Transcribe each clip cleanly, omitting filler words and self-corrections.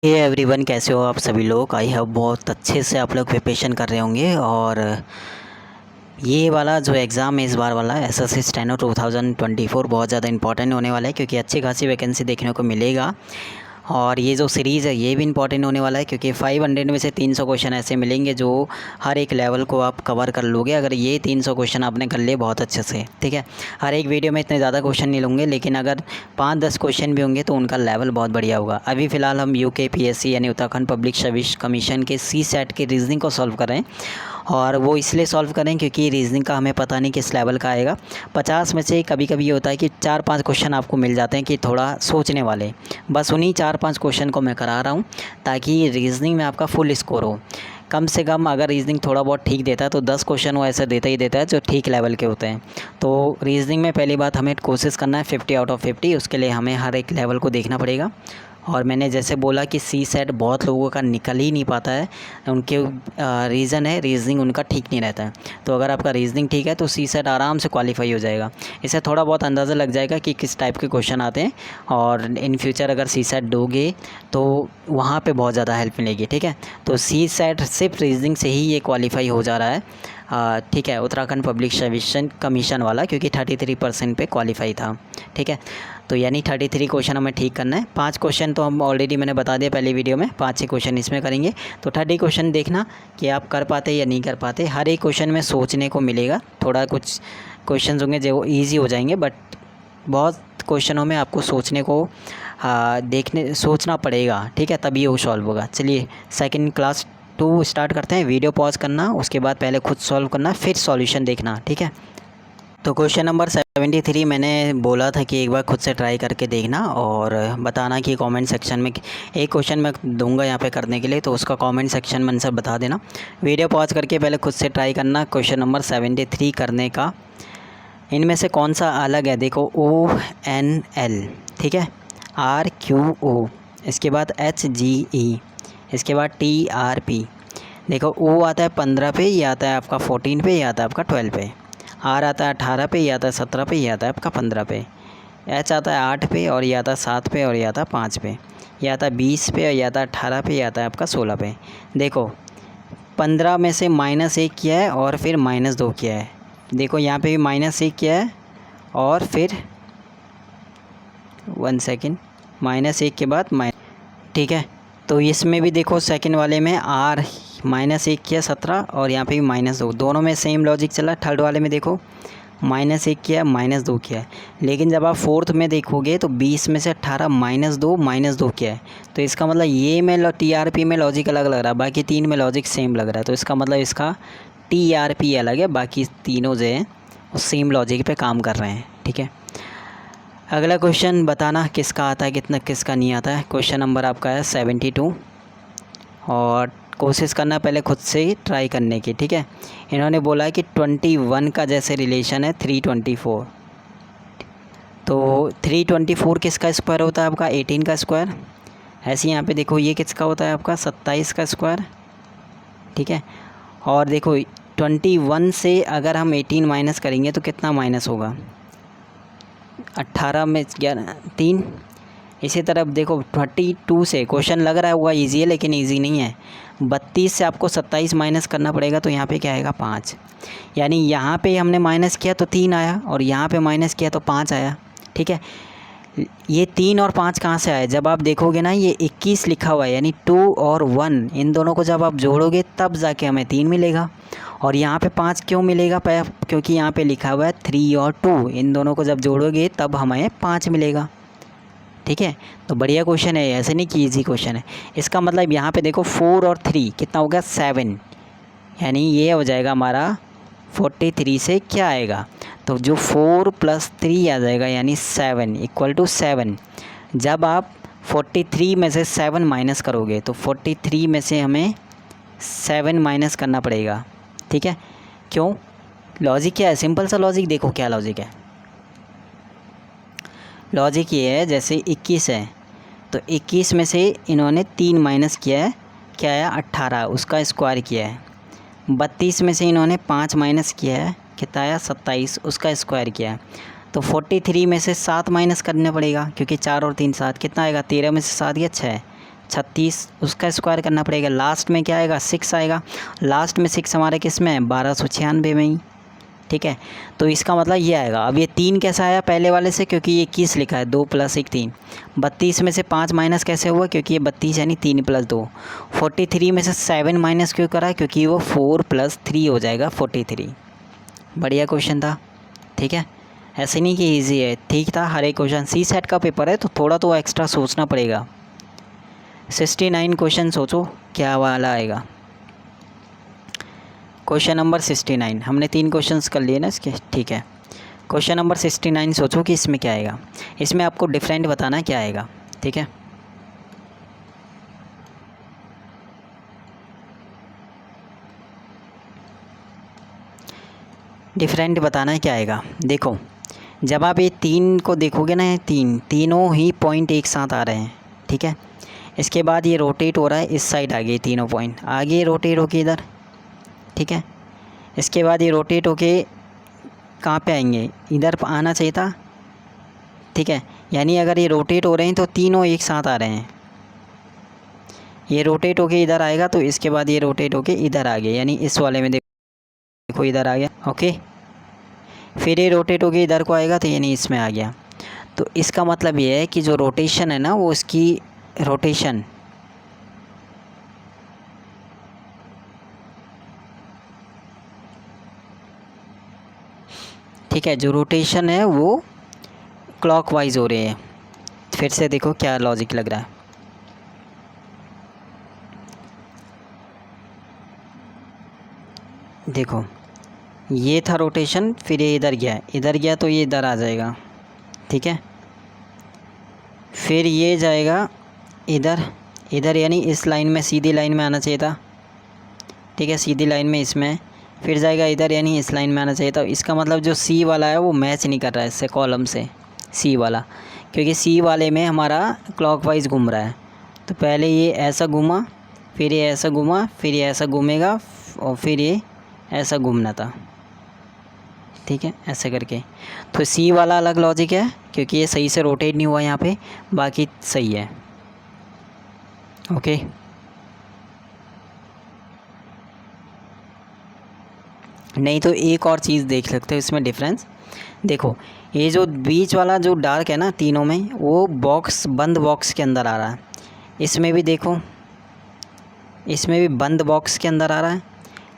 Hey everyone, कैसे हो आप सभी लोग। आई होप बहुत अच्छे से आप लोग प्रिपरेशन कर रहे होंगे। और ये वाला जो एग्ज़ाम है इस बार वाला एसएससी स्टेनो 2024 बहुत ज़्यादा इंपॉर्टेंट होने वाला है, क्योंकि अच्छी खासी वैकेंसी देखने को मिलेगा। और ये जो सीरीज़ है ये भी इंपॉर्टेंट होने वाला है, क्योंकि 500 में से 300 क्वेश्चन ऐसे मिलेंगे जो हर एक लेवल को आप कवर कर लोगे। अगर ये 300 क्वेश्चन आपने कर लिए बहुत अच्छे से, ठीक है। हर एक वीडियो में इतने ज़्यादा क्वेश्चन नहीं लूँगे, लेकिन अगर 5-10 क्वेश्चन भी होंगे तो उनका लेवल बहुत बढ़िया होगा। अभी फ़िलहाल हम यूकेपीएससी यानी उत्तराखंड पब्लिक सर्विस कमीशन के सीसेट के रीजनिंग को सॉल्व कर रहे हैं। और वो इसलिए सॉल्व करें क्योंकि रीजनिंग का हमें पता नहीं किस लेवल का आएगा। 50 में से कभी कभी ये होता है कि 4-5 क्वेश्चन आपको मिल जाते हैं कि थोड़ा सोचने वाले। बस उन्हीं 4-5 क्वेश्चन को मैं करा रहा हूँ ताकि रीजनिंग में आपका फुल स्कोर हो। कम से कम अगर रीजनिंग थोड़ा बहुत ठीक देता है तो 10 क्वेश्चन वो ऐसे देता ही देता है जो ठीक लेवल के होते हैं। तो रीजनिंग में पहली बात हमें कोशिश करना है 50 आउट ऑफ 50। उसके लिए हमें हर एक लेवल को देखना पड़ेगा। और मैंने जैसे बोला कि सीसेट बहुत लोगों का निकल ही नहीं पाता है, उनके रीज़न है रीजनिंग उनका ठीक नहीं रहता है। तो अगर आपका रीजनिंग ठीक है तो सीसेट आराम से क्वालिफाई हो जाएगा। इससे थोड़ा बहुत अंदाज़ा लग जाएगा कि किस टाइप के क्वेश्चन आते हैं, और इन फ्यूचर अगर सीसेट दोगे तो वहाँ पे बहुत ज़्यादा हेल्प मिलेगी, ठीक है। तो सीसेट सिर्फ रीजनिंग से ही ये क्वालिफाई हो जा रहा है, ठीक है, उत्तराखंड पब्लिक सर्विस कमीशन वाला, क्योंकि 33% पे क्वालिफाई था, ठीक है। तो यानी 33 क्वेश्चन हमें ठीक करना है। 5 क्वेश्चन तो हम ऑलरेडी मैंने बता दिया पहली वीडियो में, 5-6 क्वेश्चन इसमें करेंगे। तो 30 क्वेश्चन देखना कि आप कर पाते या नहीं कर पाते। हर एक क्वेश्चन में सोचने को मिलेगा, थोड़ा कुछ क्वेश्चन होंगे जो ईजी हो जाएंगे, बट बहुत क्वेश्चनों में आपको सोचने को सोचना पड़ेगा, ठीक है, तभी वो सॉल्व होगा। चलिए सेकंड क्लास 2 स्टार्ट करते हैं। वीडियो पॉज करना, उसके बाद पहले खुद सॉल्व करना, फिर सॉल्यूशन देखना, ठीक है। तो क्वेश्चन नंबर 73 मैंने बोला था कि एक बार खुद से ट्राई करके देखना और बताना कि कमेंट सेक्शन में। एक क्वेश्चन मैं दूंगा यहाँ पे करने के लिए, तो उसका कमेंट सेक्शन में आंसर बता देना। वीडियो पॉज करके पहले खुद से ट्राई करना क्वेश्चन नंबर 73 करने का। इनमें से कौन सा अलग है, देखो ONL, ठीक है, RQO, इसके बाद HGE, इसके बाद TRP। देखो O आता है 15 पे, ये आता है आपका 14 पे, ये आता है आपका 12 पे। R आता है 18 पे, ये आता है 17 पे, ये आता है आपका 15 पे। H आता है 8 पे, और ये आता है 7 पे, और ये आता है 5 पे। ये आता है 20 पे, और ये आता है 18 पे, ये आता है आपका 16 पे। देखो 15 में से -1 किया है और फिर -2 किया है। देखो यहाँ पे भी -1 किया है और फिर 1 सेकेंड, -1 के बाद ठीक है। तो इसमें भी देखो सेकंड वाले में R -1 किया 17, और यहाँ पे भी -2, दोनों में सेम लॉजिक चला। थर्ड वाले में देखो -1 किया -2 किया है। लेकिन जब आप फोर्थ में देखोगे तो 20 में से 18 -2 किया है। तो इसका मतलब ये में TRP में लॉजिक अलग लग रहा है, बाकी 3 में लॉजिक सेम लग रहा है। तो इसका मतलब इसका TRP अलग है, बाकी तीनों जो हैं वो सेम लॉजिक पे काम कर रहे हैं, ठीक है। अगला क्वेश्चन बताना किसका आता है, कितना किसका नहीं आता है। क्वेश्चन नंबर आपका है 72, और कोशिश करना पहले खुद से ही ट्राई करने की, ठीक है। इन्होंने बोला है कि 21 का जैसे रिलेशन है 324, तो 324 किसका स्क्वायर होता है आपका 18 का स्क्वायर। ऐसे यहाँ पे देखो ये किसका होता है आपका 27 का स्क्वायर, ठीक है। और देखो 21 से अगर हम 18 माइनस करेंगे तो कितना माइनस होगा, 18 में 11 3। इसी तरफ देखो 32 से, क्वेश्चन लग रहा होगा ईजी है लेकिन ईजी नहीं है। 32 से आपको 27 माइनस करना पड़ेगा, तो यहाँ पे क्या आएगा 5। यानी यहाँ पे हमने माइनस किया तो 3 आया, और यहाँ पे माइनस किया तो 5 आया, ठीक है। ये 3 और 5 कहाँ से आया, जब आप देखोगे ना ये 21 लिखा हुआ है, यानी 2 और 1 इन दोनों को जब आप जोड़ोगे तब जाके हमें 3 मिलेगा। और यहाँ पे 5 क्यों मिलेगा, क्योंकि यहाँ पे लिखा हुआ है 3 और 2, इन दोनों को जब जोड़ोगे तब हमें 5 मिलेगा, ठीक है। तो बढ़िया क्वेश्चन है, ऐसे नहीं कि ईजी क्वेश्चन है। इसका मतलब यहाँ पे देखो 4 और 3 कितना होगा 7, यानी ये हो जाएगा हमारा 43 से क्या आएगा, तो जो 4 + 3 आ जाएगा, यानी 7 = 7। जब आप 43 में से 7 माइनस करोगे तो 43 में से हमें 7 माइनस करना पड़ेगा, ठीक है। क्यों, लॉजिक क्या है, सिंपल सा लॉजिक, देखो क्या लॉजिक है। लॉजिक ये है, जैसे 21 है तो 21 में से इन्होंने 3 माइनस किया है, क्या आया 18, उसका स्क्वायर किया है। 32 में से इन्होंने 5 माइनस किया है, कितना आया 27, उसका स्क्वायर किया है। तो 43 में से 7 माइनस करना पड़ेगा, क्योंकि 4 और 3 7, कितना आएगा 13 में से 7 गया 6, 36, उसका स्क्वायर करना पड़ेगा। लास्ट में क्या आएगा, 6 आएगा। लास्ट में 6 हमारे किस में है, 1296 में ही। ठीक है, तो इसका मतलब ये आएगा। अब ये 3 कैसा आया पहले वाले से, क्योंकि ये 21 लिखा है, 2 + 1 3। 32 में से 5 माइनस कैसे हुआ, क्योंकि ये 32 यानी 3 + 2। 43 में से 7 माइनस क्यों करा, क्योंकि वो 4 + 3 हो जाएगा 43। बढ़िया क्वेश्चन था। ठीक है, ऐसे नहीं कि इजी है, ठीक था हर एक क्वेश्चन। सी सेट का पेपर है तो थोड़ा तो एक्स्ट्रा सोचना पड़ेगा। 69 क्वेश्चन सोचो क्या वाला आएगा। क्वेश्चन नंबर 69, हमने 3 क्वेश्चंस कर लिए ना इसके। ठीक है, क्वेश्चन नंबर 69 सोचो कि इसमें क्या आएगा। इसमें आपको डिफरेंट बताना क्या आएगा। ठीक है, डिफरेंट बताना क्या आएगा। देखो, जब आप ये 3 को देखोगे ना, ये तीनों ही पॉइंट एक साथ आ रहे हैं। ठीक है, इसके बाद ये रोटेट हो रहा है, इस साइड आ गए तीनों पॉइंट, आगे रोटेट होके इधर। ठीक है, इसके बाद ये रोटेट होके कहाँ पे आएंगे, इधर आना चाहिए था। ठीक है, यानी अगर ये रोटेट हो रहे हैं तो तीनों एक साथ आ रहे हैं। ये रोटेट होके इधर आएगा तो इसके बाद ये रोटेट होके इधर आ गए, यानी इस वाले में देखो इधर आ गया। ओके, फिर ये रोटेट होके इधर को आएगा तो यानी इसमें आ गया। तो इसका मतलब ये है कि जो रोटेशन है ना, वो उसकी रोटेशन ठीक है, जो रोटेशन है वो क्लॉकवाइज हो रही है। फिर से देखो क्या लॉजिक लग रहा है। देखो, ये था रोटेशन, फिर ये इधर गया तो ये इधर आ जाएगा। ठीक है, फिर ये जाएगा इधर यानी इस लाइन में, सीधी लाइन में आना चाहिए था। ठीक है, सीधी लाइन में इसमें, फिर जाएगा इधर यानी इस लाइन में आना चाहिए था। इसका मतलब जो सी वाला है वो मैच नहीं कर रहा है इससे, कॉलम से सी वाला, क्योंकि सी वाले में हमारा क्लॉकवाइज घूम रहा है। तो पहले ये ऐसा घूमा, फिर ये ऐसा घूमा, फिर ये ऐसा घूमेगा और फिर ये ऐसा घूमना था। ठीक है, ऐसे करके। तो सी वाला अलग लॉजिक है, क्योंकि ये सही से रोटेट नहीं हुआ यहाँ पे, बाकी सही है। ओके, नहीं तो एक और चीज़ देख सकते हो इसमें डिफरेंस। देखो, ये जो बीच वाला जो डार्क है ना तीनों में, वो बंद बॉक्स के अंदर आ रहा है। इसमें भी देखो, इसमें भी बंद बॉक्स के अंदर आ रहा है,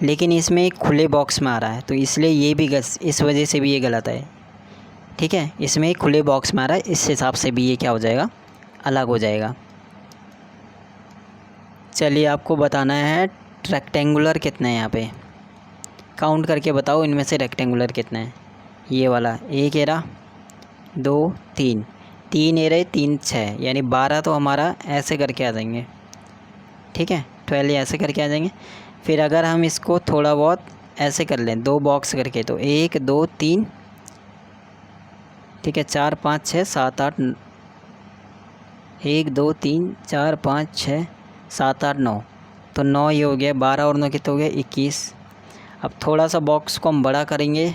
लेकिन इसमें एक खुले बॉक्स में आ रहा है। तो इसलिए ये भी इस वजह से भी ये गलत है। ठीक है, इसमें एक खुले बॉक्स में आ रहा है, इस हिसाब से भी ये क्या हो जाएगा, अलग हो जाएगा। चलिए, आपको बताना है रेक्टेंगुलर कितने हैं यहाँ पे, काउंट करके बताओ इनमें से रेक्टेंगुलर कितने हैं। ये वाला 1 एरा, 2 3, 3 एरे 3 6, यानी 12 तो हमारा ऐसे करके आ जाएंगे। ठीक है, 12 ऐसे करके आ जाएंगे। फिर अगर हम इसको थोड़ा बहुत ऐसे कर लें, 2 बॉक्स करके, तो 1 2 3, ठीक है, 4 5 6 7 8, 1 2 3 4 5 6 7 8 9, तो 9 ये हो गया। 12 और 9 कितने हो गए, 21। अब थोड़ा सा बॉक्स को हम बड़ा करेंगे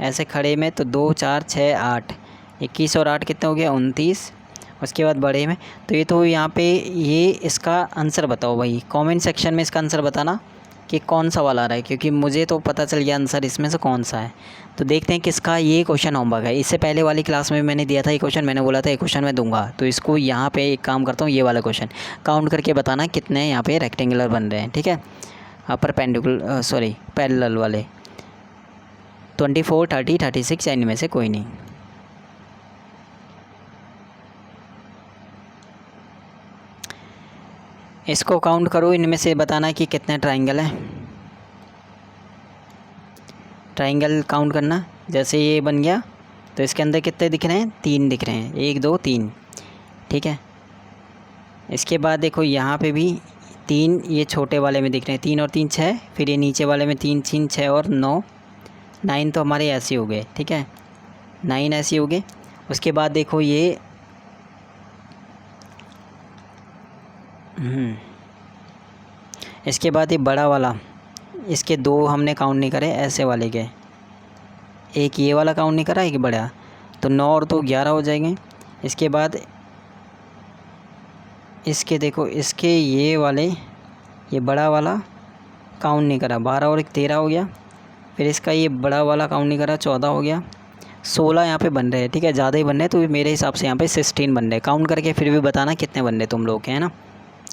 ऐसे खड़े में, तो 2 4 6 8, 21 और 8 कितने हो गया, 29। उसके बाद बड़े में, तो ये तो यहाँ पे ये इसका आंसर बताओ भाई, कमेंट सेक्शन में इसका आंसर बताना कि कौन सा वाला आ रहा है, क्योंकि मुझे तो पता चल गया आंसर इसमें से कौन सा है। तो देखते हैं किसका ये क्वेश्चन होमवर्क है। इससे पहले वाली क्लास में मैंने दिया था ये क्वेश्चन, मैंने बोला था ये क्वेश्चन मैं दूंगा। तो इसको यहाँ पे एक काम करता हूँ, ये वाला क्वेश्चन काउंट करके बताना कितने यहाँ पे रेक्टेंगुलर बन रहे हैं। ठीक है, पैरेलल वाले 24 30 36, इनमें से कोई नहीं। इसको काउंट करो, इनमें से बताना कि कितने ट्राइंगल हैं। ट्राइंगल काउंट करना, जैसे ये बन गया तो इसके अंदर कितने दिख रहे हैं, 3 दिख रहे हैं, 1 2 3। ठीक है, इसके बाद देखो यहाँ पे भी 3 ये छोटे वाले में दिख रहे हैं, 3 और 3 6, फिर ये नीचे वाले में 3 3 6 और 9 9 तो हमारे ऐसे हो गए। ठीक है, 9 ऐसे हो गए। उसके बाद देखो ये इसके बाद ये बड़ा वाला, इसके 2 हमने काउंट नहीं करे, ऐसे वाले के एक ये वाला काउंट नहीं करा, एक बड़ा, तो 9 और 2 11 हो जाएंगे। इसके बाद इसके देखो, इसके ये वाले, ये बड़ा वाला काउंट नहीं करा, 12 और 1 13 हो गया। फिर इसका ये बड़ा वाला काउंट नहीं करा, 14 हो गया। 16 यहाँ पे बन रहे हैं, ठीक है, ज़्यादा ही बन रहे हैं, तो मेरे हिसाब से यहाँ पे 16 बन रहे हैं। काउंट करके फिर भी बताना कितने बन रहे तुम लोग के, है ना,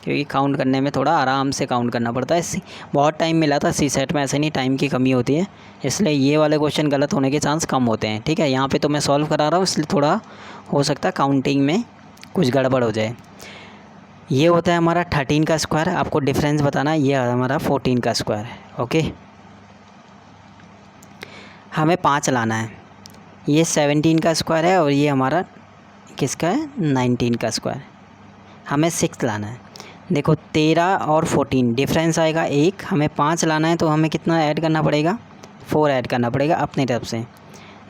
क्योंकि काउंट करने में थोड़ा आराम से काउंट करना पड़ता है। बहुत टाइम मिला था सी सेट में, ऐसे नहीं, टाइम की कमी होती है, इसलिए ये वाले क्वेश्चन गलत होने के चांस कम होते हैं, ठीक है। यहाँ पे तो मैं सॉल्व करा रहा हूँ, इसलिए थोड़ा हो सकता है काउंटिंग में कुछ गड़बड़ हो जाए। ये होता है हमारा 13 का स्क्वायर, आपको डिफरेंस बताना है, ये हमारा 14 का स्क्वायर है। ओके, हमें 5 लाना है। ये 17 का स्क्वायर है और ये हमारा किसका है, 19 का स्क्वायर। हमें 6 लाना है। देखो 13 और 14 डिफरेंस आएगा 1, हमें 5 लाना है, तो हमें कितना ऐड करना पड़ेगा, 4 ऐड करना पड़ेगा अपनी तरफ से।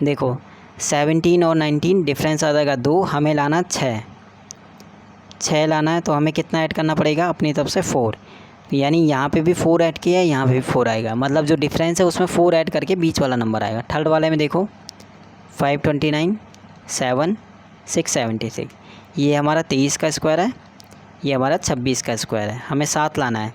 देखो 17 और 19 डिफरेंस आ जाएगा 2, हमें लाना 6 लाना है, तो हमें कितना ऐड करना पड़ेगा अपनी तरफ से 4। यानी यहाँ पे भी 4 ऐड किया है, यहाँ पे भी 4 आएगा, मतलब जो डिफरेंस है उसमें 4 ऐड करके बीच वाला नंबर आएगा। थर्ड वाले में देखो 529 7 676, ये हमारा 23 का स्क्वायर है, ये हमारा 26 का स्क्वायर है। हमें 7 लाना है,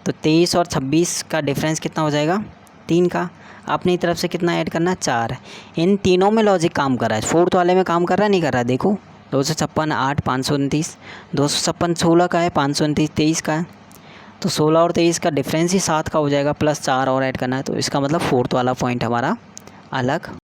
तो 23 और 26 का डिफरेंस कितना हो जाएगा, 3 का। अपनी तरफ से कितना ऐड करना है, 4। इन तीनों में लॉजिक काम कर रहा है, फोर्थ वाले में काम कर रहा है नहीं कर रहा है। देखो 256 8 529, 256 16 का है, 529 23 का है, तो 16 और 23 का डिफरेंस ही 7 का हो जाएगा, प्लस 4 और ऐड करना है, तो इसका मतलब फोर्थ वाला पॉइंट हमारा अलग